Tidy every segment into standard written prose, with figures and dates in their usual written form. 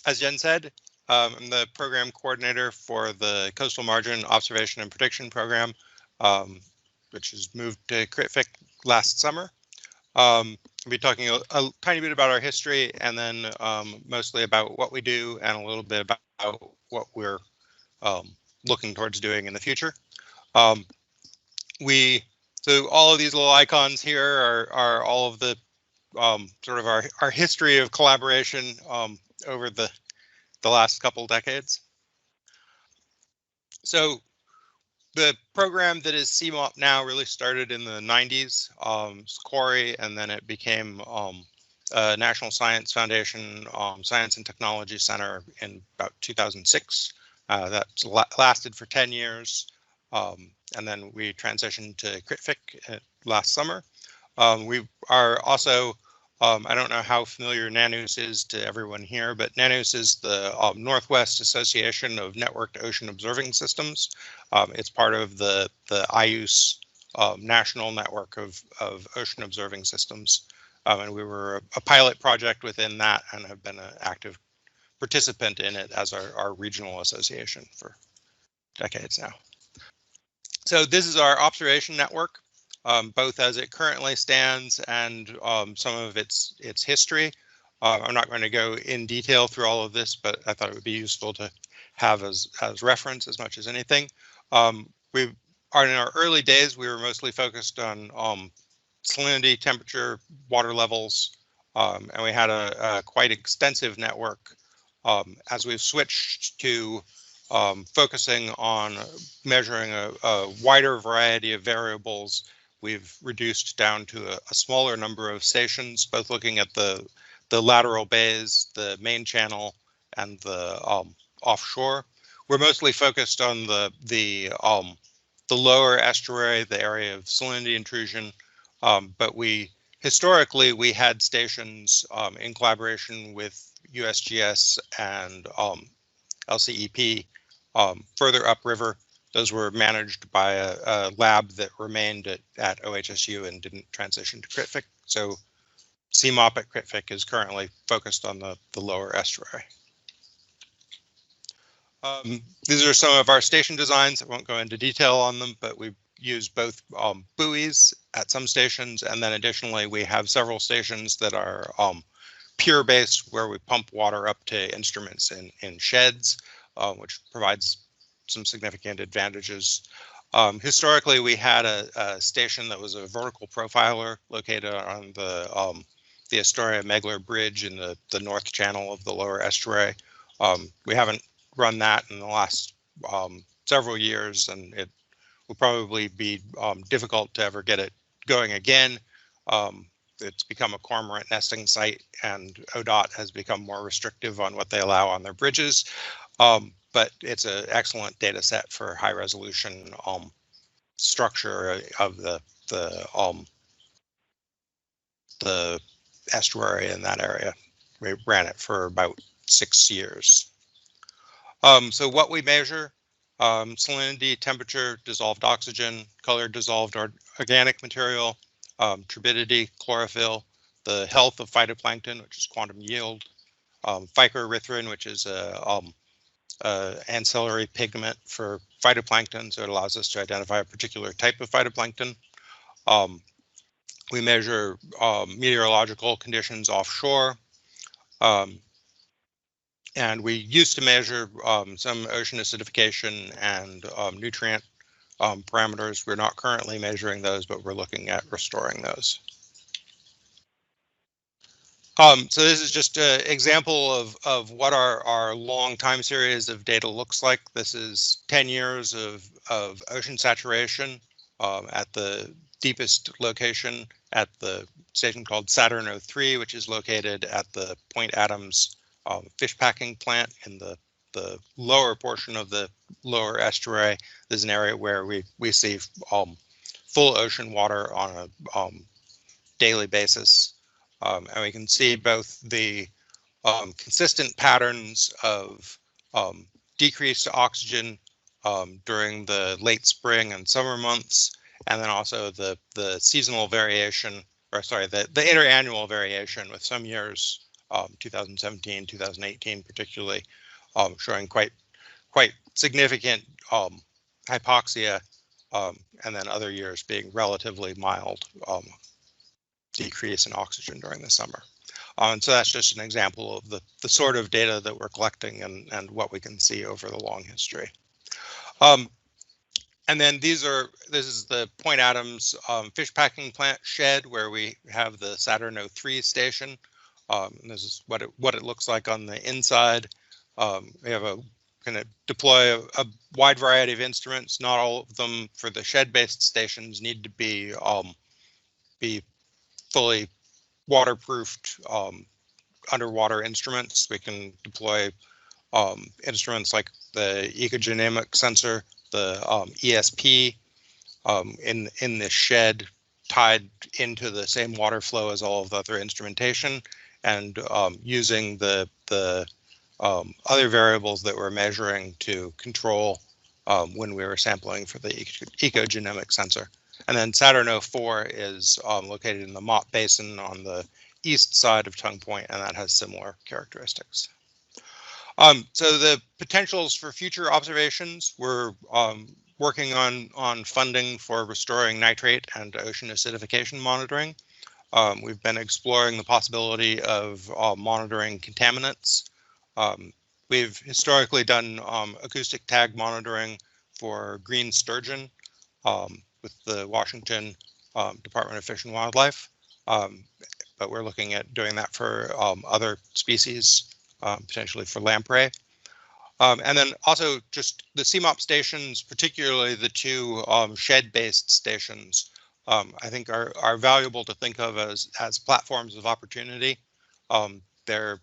As Jen said, I'm the program coordinator for the Coastal Margin Observation and Prediction Program, which has moved to CRITFC last summer. I'll be talking a tiny bit about our history and then mostly about what we do and a little bit about what we're looking towards doing in the future. So all of these little icons here are all of the sort of our history of collaboration over the last couple decades. So the program that is CMOP now really started in the 90s, Corey, and then it became National Science Foundation Science and Technology Center in about 2006. That lasted for 10 years, and then we transitioned to CRITFC last summer. We are also, I don't know how familiar NANOOS is to everyone here, but NANOOS is the Northwest Association of Networked Ocean Observing Systems. It's part of the IUS national network of ocean observing systems. And we were a pilot project within that and have been an active participant in it as our regional association for decades now. So this is our observation network, both as it currently stands and some of its history. I'm not going to go in detail through all of this, but I thought it would be useful to have as reference as much as anything. We are in our early days, we were mostly focused on salinity, temperature, water levels, and we had a quite extensive network. As we've switched to focusing on measuring a wider variety of variables, we've reduced down to a smaller number of stations, both looking at the lateral bays, the main channel, and the offshore. We're mostly focused on the lower estuary, the area of salinity intrusion, but historically we had stations in collaboration with USGS and LCEP further upriver. Those were managed by a lab that remained at OHSU and didn't transition to CRITFC. So CMOP at CRITFC is currently focused on the lower estuary. These are some of our station designs. I won't go into detail on them, but we use both buoys at some stations, and then additionally we have several stations that are pier based, where we pump water up to instruments in sheds, which provides some significant advantages. Historically, we had a station that was a vertical profiler located on the Astoria-Megler Bridge in the north channel of the lower estuary. We haven't run that in the last several years, and it will probably be difficult to ever get it going again. It's become a cormorant nesting site, and ODOT has become more restrictive on what they allow on their bridges. But it's an excellent data set for high resolution structure of the estuary in that area. We ran it for about 6 years. So what we measure: salinity, temperature, dissolved oxygen, color dissolved organic material, turbidity, chlorophyll, the health of phytoplankton, which is quantum yield, phycoerythrin, which is a ancillary pigment for phytoplankton, so it allows us to identify a particular type of phytoplankton. We measure meteorological conditions offshore, and we used to measure some ocean acidification and nutrient parameters. We're not currently measuring those, but we're looking at restoring those. So this is just an example of what our long time series of data looks like. This is 10 years of ocean saturation at the deepest location at the station called Saturn 03, which is located at the Point Adams fish packing plant in the lower portion of the lower estuary. There's an area where we see full ocean water on a daily basis. And we can see both the consistent patterns of decreased oxygen during the late spring and summer months, and then also the seasonal variation, or sorry, the interannual variation, with some years 2017, 2018 particularly, showing quite significant hypoxia, and then other years being relatively mild decrease in oxygen during the summer. And so that's just an example of the sort of data that we're collecting and what we can see over the long history. And then this is the Point Adams fish packing plant shed where we have the Saturn 03 station. And this is what it looks like on the inside. We have going to deploy a wide variety of instruments. Not all of them for the shed-based stations need to be fully waterproofed underwater instruments. We can deploy instruments like the ecodynamic sensor, the ESP, in the shed, tied into the same water flow as all of the other instrumentation, and using the other variables that we're measuring to control when we were sampling for the ecodynamic sensor. And then Saturn 04 is located in the CMOP basin on the east side of Tongue Point, and that has similar characteristics. So the potentials for future observations, we're working on funding for restoring nitrate and ocean acidification monitoring. We've been exploring the possibility of monitoring contaminants. We've historically done acoustic tag monitoring for green sturgeon with the Washington Department of Fish and Wildlife, but we're looking at doing that for other species, potentially for lamprey. And then also just the CMOP stations, particularly the two shed-based stations, I think are valuable to think of as platforms of opportunity. They're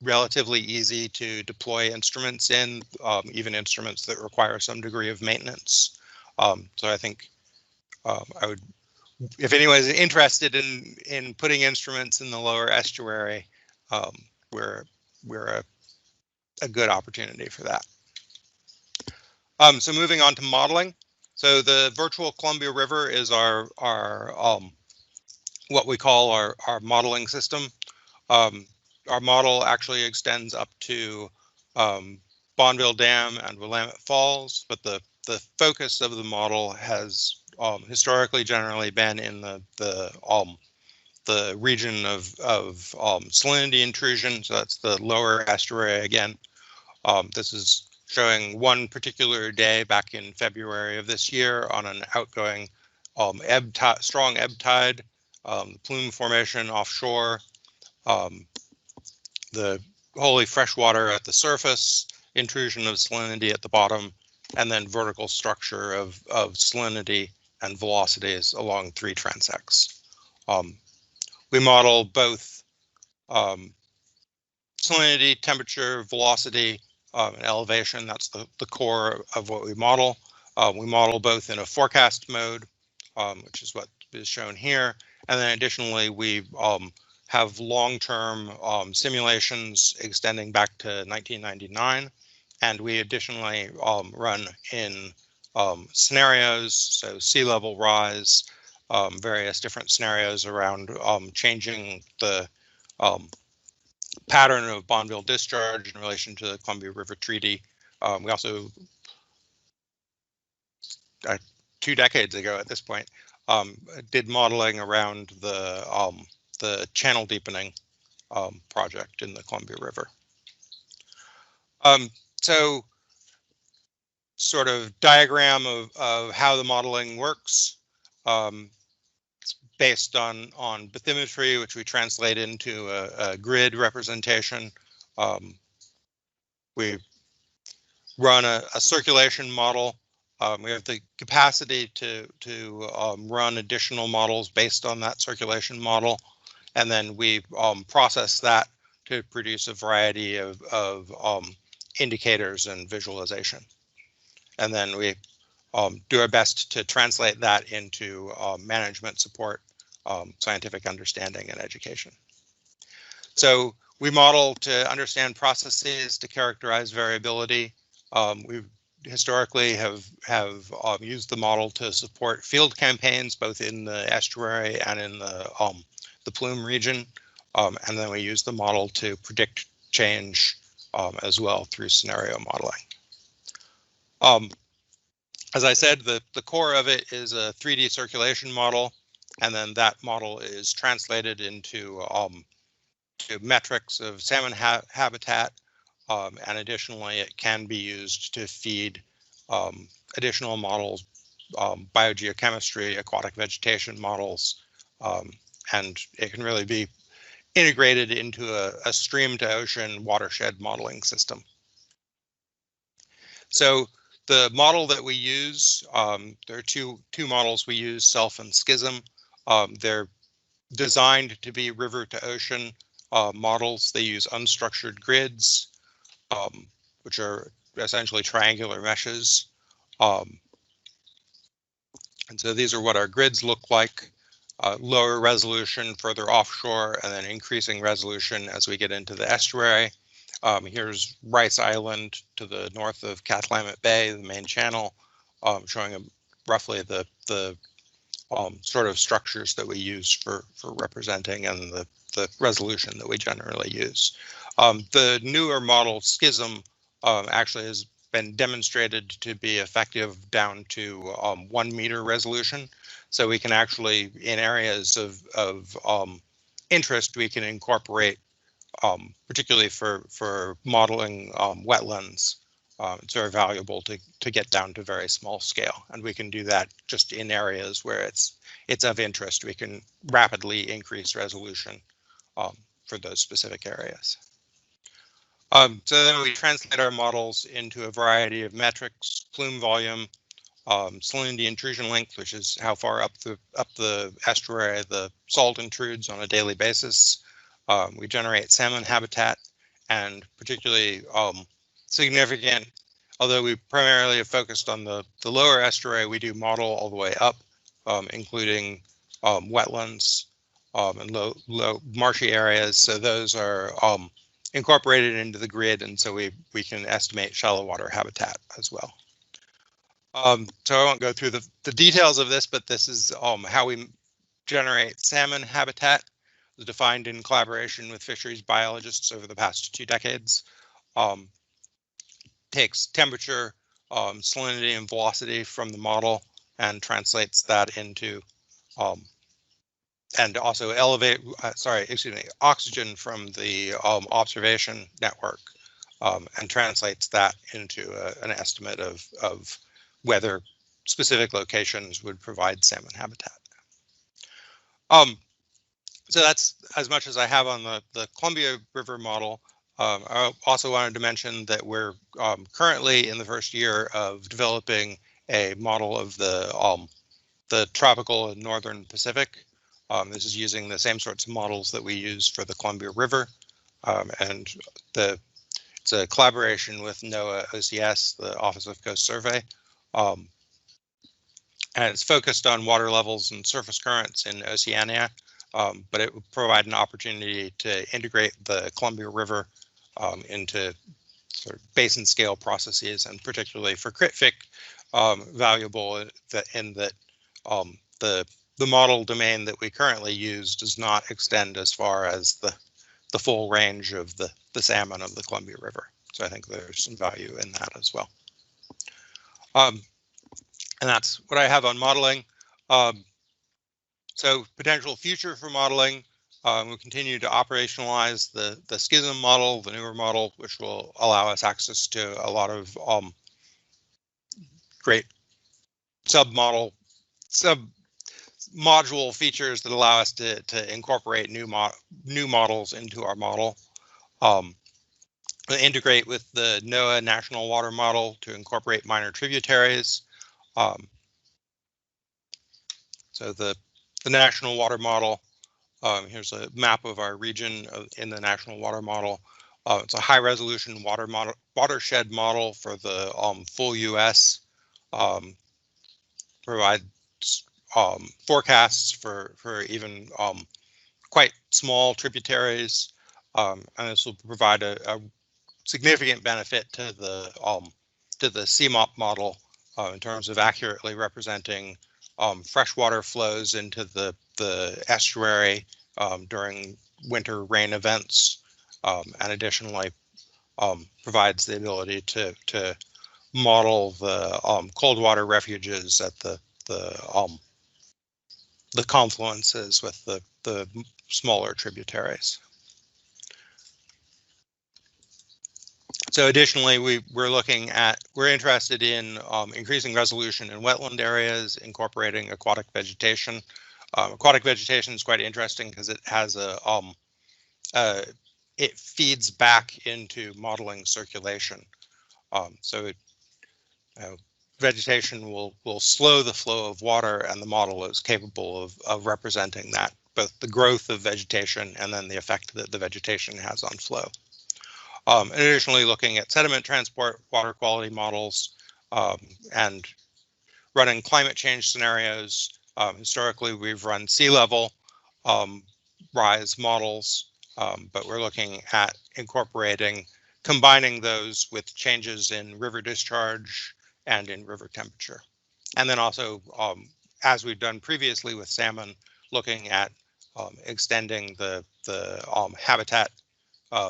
relatively easy to deploy instruments in, even instruments that require some degree of maintenance. So I think I would, if anyone is interested in putting instruments in the lower estuary, we're a good opportunity for that. So moving on to modeling. So the virtual Columbia River is our what we call our modeling system. Our model actually extends up to Bonneville Dam and Willamette Falls, but the focus of the model has historically generally been in the region of salinity intrusion. So that's the lower estuary again. This is showing one particular day back in February of this year on an outgoing strong ebb tide, plume formation offshore, the wholly freshwater at the surface, intrusion of salinity at the bottom, and then vertical structure of salinity and velocities along 3 transects. We model both salinity, temperature, velocity, and elevation. That's the core of what we model. We model both in a forecast mode, which is what is shown here, and then additionally we have long-term simulations extending back to 1999, and we additionally run in scenarios, so sea level rise, various different scenarios around changing the pattern of Bonneville discharge in relation to the Columbia River Treaty. We also, 2 decades ago at this point, did modeling around the channel deepening project in the Columbia River. So sort of diagram of how the modeling works. It's based on bathymetry, which we translate into a grid representation. We run a circulation model. We have the capacity to run additional models based on that circulation model, and then we process that to produce a variety of indicators and visualization. And then we do our best to translate that into management support, scientific understanding, and education. So we model to understand processes, to characterize variability. We historically have used the model to support field campaigns, both in the estuary and in the plume region. And then we use the model to predict change as well through scenario modeling. As I said, the core of it is a 3D circulation model, and then that model is translated into to metrics of salmon habitat, and additionally, it can be used to feed additional models, biogeochemistry, aquatic vegetation models, and it can really be integrated into a stream to ocean watershed modeling system. So the model that we use, there are two models we use, self and schism. They're designed to be river to ocean models. They use unstructured grids, which are essentially triangular meshes. And so these are what our grids look like. Lower resolution further offshore, and then increasing resolution as we get into the estuary. Here's Rice Island to the north of Cathlamet Bay, the main channel, showing roughly the sort of structures that we use for representing and the resolution that we generally use. The newer model Schism actually has been demonstrated to be effective down to 1 meter resolution. So we can actually, in areas of interest, we can incorporate, particularly for modeling wetlands. It's very valuable to get down to very small scale, and we can do that just in areas where it's of interest. We can rapidly increase resolution for those specific areas. So then we translate our models into a variety of metrics: plume volume, salinity intrusion length, which is how far up the estuary the salt intrudes on a daily basis. We generate salmon habitat, and particularly significant, although we primarily have focused on the lower estuary, we do model all the way up, including wetlands and low marshy areas. So those are incorporated into the grid, and so we can estimate shallow water habitat as well. So I won't go through the details of this, but this is how we generate salmon habitat. It was defined in collaboration with fisheries biologists over the past 2 decades. Takes temperature, salinity, and velocity from the model and translates that into, and also oxygen from the observation network, and translates that into an estimate of whether specific locations would provide salmon habitat. So that's as much as I have on the Columbia River model. I also wanted to mention that we're currently in the first year of developing a model of the tropical and northern Pacific. This is using the same sorts of models that we use for the Columbia River, and it's a collaboration with NOAA OCS, the Office of Coast Survey, and it's focused on water levels and surface currents in Oceania, but it would provide an opportunity to integrate the Columbia River into sort of basin scale processes, and particularly for CRITFC, valuable in that the model domain that we currently use does not extend as far as the full range of the salmon of the Columbia River. So I think there's some value in that as well. And that's what I have on modeling. So potential future for modeling, we'll continue to operationalize the Schism model, the newer model, which will allow us access to a lot of great sub-module features that allow us to incorporate new models into our model. Integrate with the NOAA National Water Model to incorporate minor tributaries. So the National Water Model, here's a map of our region in the National Water Model. It's a high resolution watershed model for the full US. Provides forecasts for even quite small tributaries, and this will provide a significant benefit to the CMOP model in terms of accurately representing freshwater flows into the estuary during winter rain events, and additionally provides the ability to model the cold water refuges at the confluences with the smaller tributaries. So additionally, we're interested in increasing resolution in wetland areas, incorporating aquatic vegetation. Aquatic vegetation is quite interesting because it has it feeds back into modeling circulation. Vegetation will slow the flow of water, and the model is capable of representing that, both the growth of vegetation and then the effect that the vegetation has on flow. Additionally, looking at sediment transport, water quality models, and running climate change scenarios. Historically, we've run sea level rise models, but we're looking at combining those with changes in river discharge and in river temperature. And then also, as we've done previously with salmon, looking at extending the habitat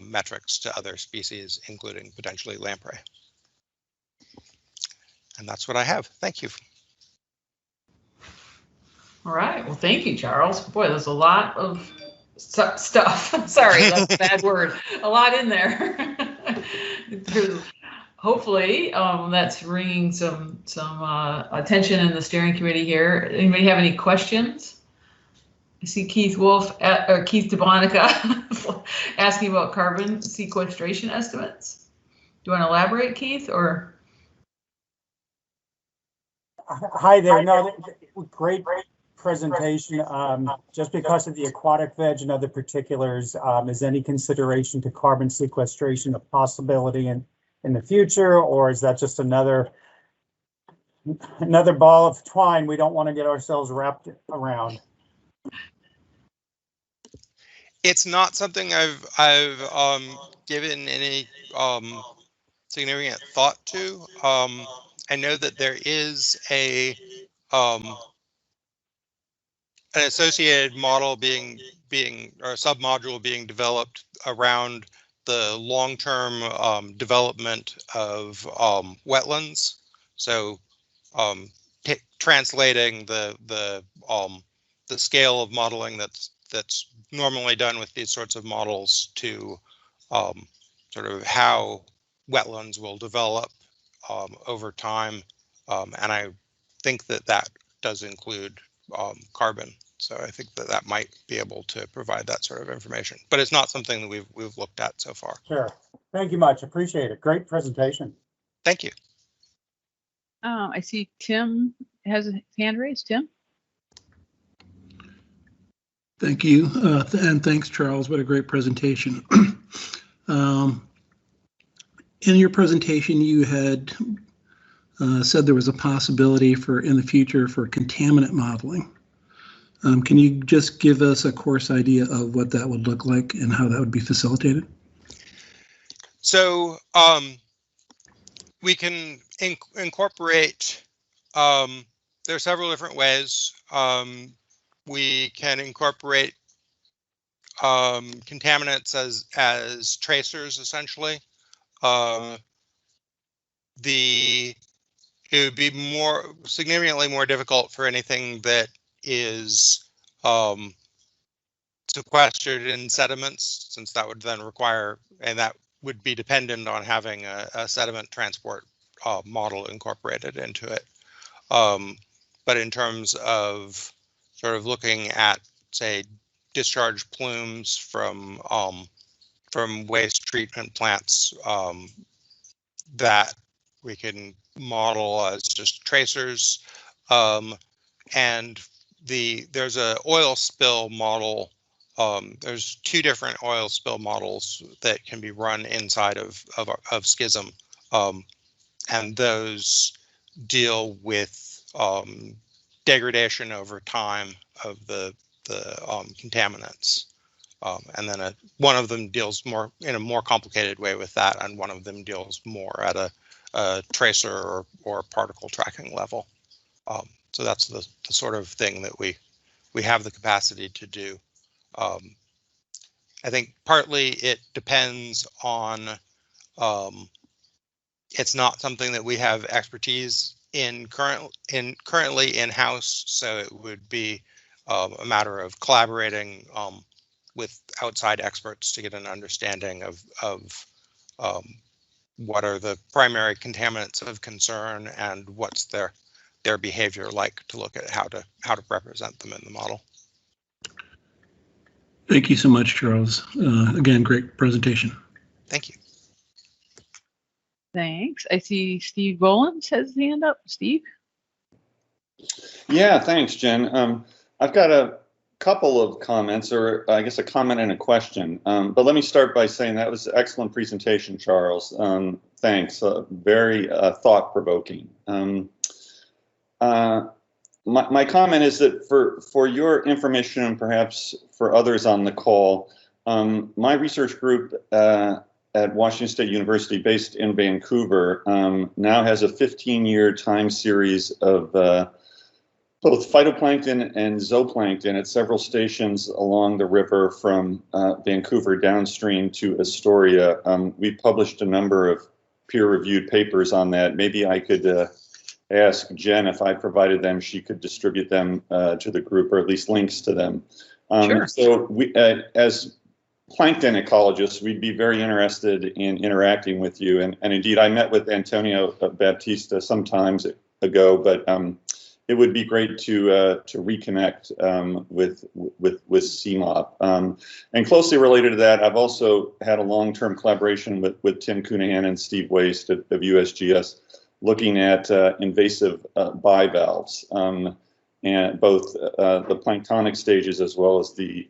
metrics to other species, including potentially lamprey. And that's what I have. Thank you. All right. Well, thank you, Charles. Boy, there's a lot of stuff. Sorry, that's a bad word. A lot in there. Hopefully, that's bringing some attention in the steering committee here. Anybody have any questions? I see Keith Wolf or Keith DeBonica asking about carbon sequestration estimates. Do you want to elaborate, Keith, or? Hi there. No, great presentation. Just because of the aquatic veg and other particulars, is any consideration to carbon sequestration a possibility in the future, or is that just another ball of twine we don't want to get ourselves wrapped around? It's not something I've given any significant thought to. I know that there is an associated model being or a submodule being developed around the long-term development of wetlands. So translating the scale of modeling that's normally done with these sorts of models to sort of how wetlands will develop over time, and I think that does include carbon. So I think that might be able to provide that sort of information, but it's not something that we've looked at so far. Sure. Thank you much. Appreciate it. Great presentation. Thank you. I see Tim has a hand raised. Tim. Thank you, and thanks, Charles. What a great presentation. In your presentation, you had said there was a possibility in the future for contaminant modeling. Can you just give us a coarse idea of what that would look like and how that would be facilitated? So we can incorporate, there are several different ways. We can incorporate contaminants as tracers, essentially. It would be significantly more difficult for anything that is sequestered in sediments, since that would then require, and that would be dependent on having a sediment transport model incorporated into it. But in terms of sort of looking at, say, discharge plumes from waste treatment plants, that we can model as just tracers, and there's a oil spill model. There's two different oil spill models that can be run inside of Schism, and those deal with degradation over time of the contaminants. And then one of them deals in a more complicated way with that, and one of them deals more at a tracer or particle tracking level. So that's the sort of thing that we have the capacity to do. I think partly it depends on, it's not something that we have expertise in currently in-house, so it would be a matter of collaborating with outside experts to get an understanding of what are the primary contaminants of concern and what's their behavior like, to look at how to represent them in the model. Thank you so much, Charles. Again, great presentation. Thank you. Thanks. I see Steve Bolins has his hand up. Steve? Yeah, thanks, Jen. I've got a couple of comments, or I guess a comment and a question. But let me start by saying that was an excellent presentation, Charles. Thanks. Very thought-provoking. My comment is that for your information and perhaps for others on the call, my research group at Washington State University, based in Vancouver, now has a 15-year time series of both phytoplankton and zooplankton at several stations along the river from Vancouver downstream to Astoria. We've published a number of peer-reviewed papers on that. Maybe I could ask Jen, if I provided them, she could distribute them to the group, or at least links to them. Sure. So we, as plankton ecologists, we'd be very interested in interacting with you. And indeed, I met with Antonio Baptista some time ago, but it would be great to reconnect with CMOP. And closely related to that, I've also had a long-term collaboration with Tim Cunahan and Steve Waste of USGS, looking at invasive bivalves, and both the planktonic stages as well as the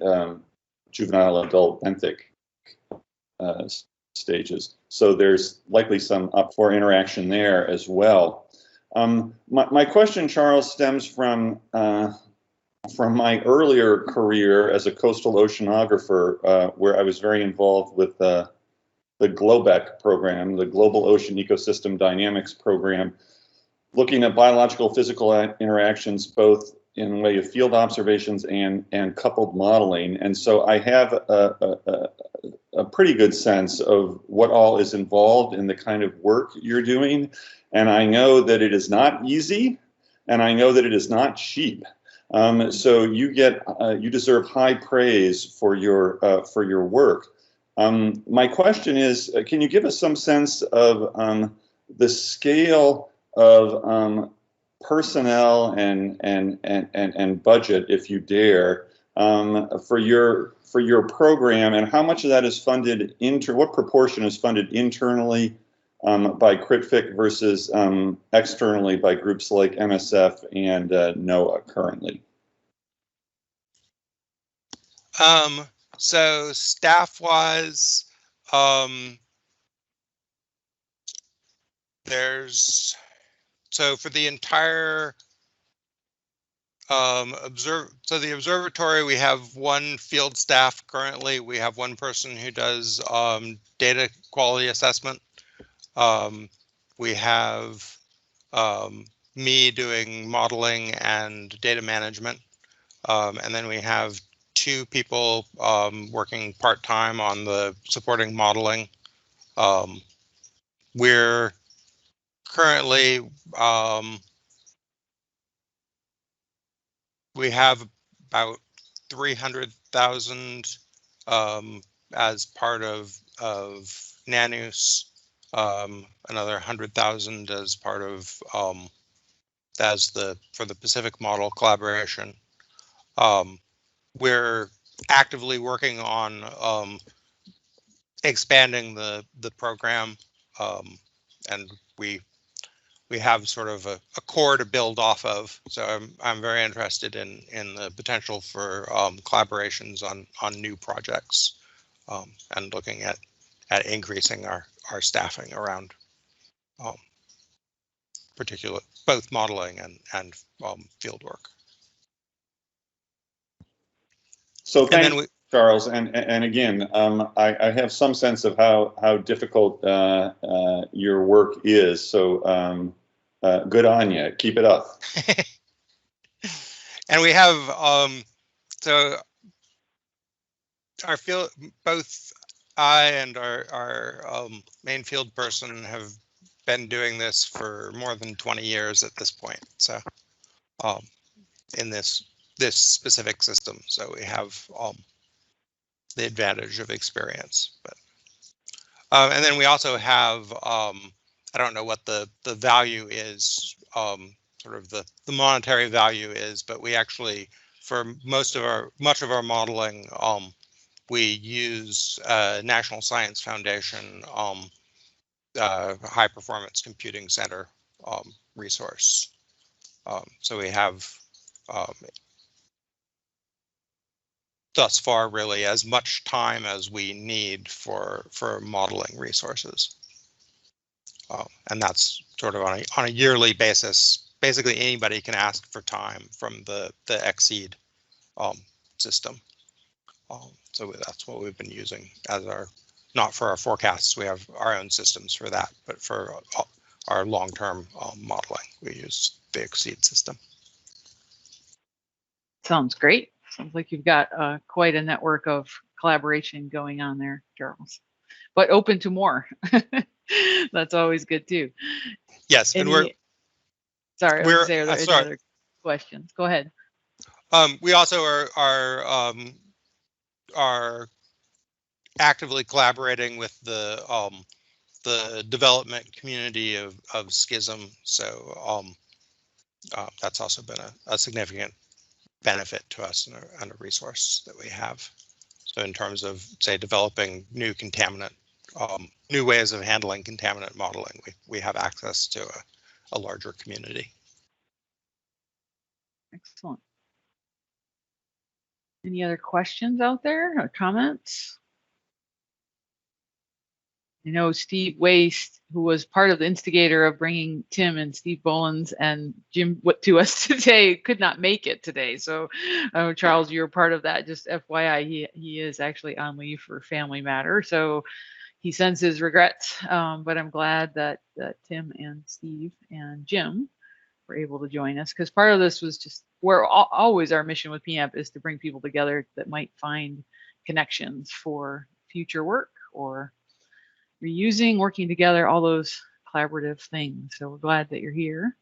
juvenile adult benthic stages. So there's likely some up for interaction there as well. My question, Charles, stems from my earlier career as a coastal oceanographer, where I was very involved with the GLOBEC program, the Global Ocean Ecosystem Dynamics program, looking at biological physical interactions, both in way of field observations and coupled modeling. And so I have a pretty good sense of what all is involved in the kind of work you're doing. And I know that it is not easy, and I know that it is not cheap. So you deserve high praise for your work. My question is, can you give us some sense of the scale of personnel and budget, if you dare, for your program, and how much of that is funded what proportion is funded internally by CRITFC versus externally by groups like MSF and NOAA currently? So staff-wise, so for the entire the observatory, we have one field staff currently. We have one person who does data quality assessment. We have me doing modeling and data management, and then we have two people working part-time on the supporting modeling. We're currently, we have about 300,000 as part of NANUS, another 100,000 as part of for the Pacific Model collaboration. We're actively working on expanding the program, and we have sort of a core to build off of. So I'm very interested in the potential for collaborations on new projects, and looking at increasing our staffing around particular both modeling and field work. So thanks, Charles, and again, I have some sense of how difficult your work is. So good on you. Keep it up. And we have so our field, both I and our main field person have been doing this for more than 20 years at this point. So in this specific system, so we have the advantage of experience. But and then we also have I don't know what the value is, sort of the monetary value is, but we actually, for much of our modeling, we use National Science Foundation high performance computing center resource. So we have thus far really as much time as we need for modeling resources. And that's sort of on a yearly basis. Basically, anybody can ask for time from the XSEED system. So that's what we've been using as our, not for our forecasts, we have our own systems for that, but for our long-term modeling, we use the XSEED system. Sounds great. Sounds like you've got quite a network of collaboration going on there, Charles, but open to more. That's always good too. Yes, and sorry, I was gonna say, are there any other questions? Go ahead. We also are actively collaborating with the development community of Schism. So that's also been a significant benefit to us and a resource that we have. So in terms of, say, developing new contaminant, new ways of handling contaminant modeling, we have access to a larger community. Excellent. Any other questions out there or comments? I know Steve Waste, who was part of the instigator of bringing Tim and Steve Bolins and Jim to us today, could not make it today. So, Charles, you're part of that. Just FYI, he is actually on leave for family matter. So he sends his regrets, but I'm glad that Tim and Steve and Jim were able to join us, because part of this was just where always our mission with PNAMP is to bring people together that might find connections for future work or reusing, working together, all those collaborative things. So we're glad that you're here.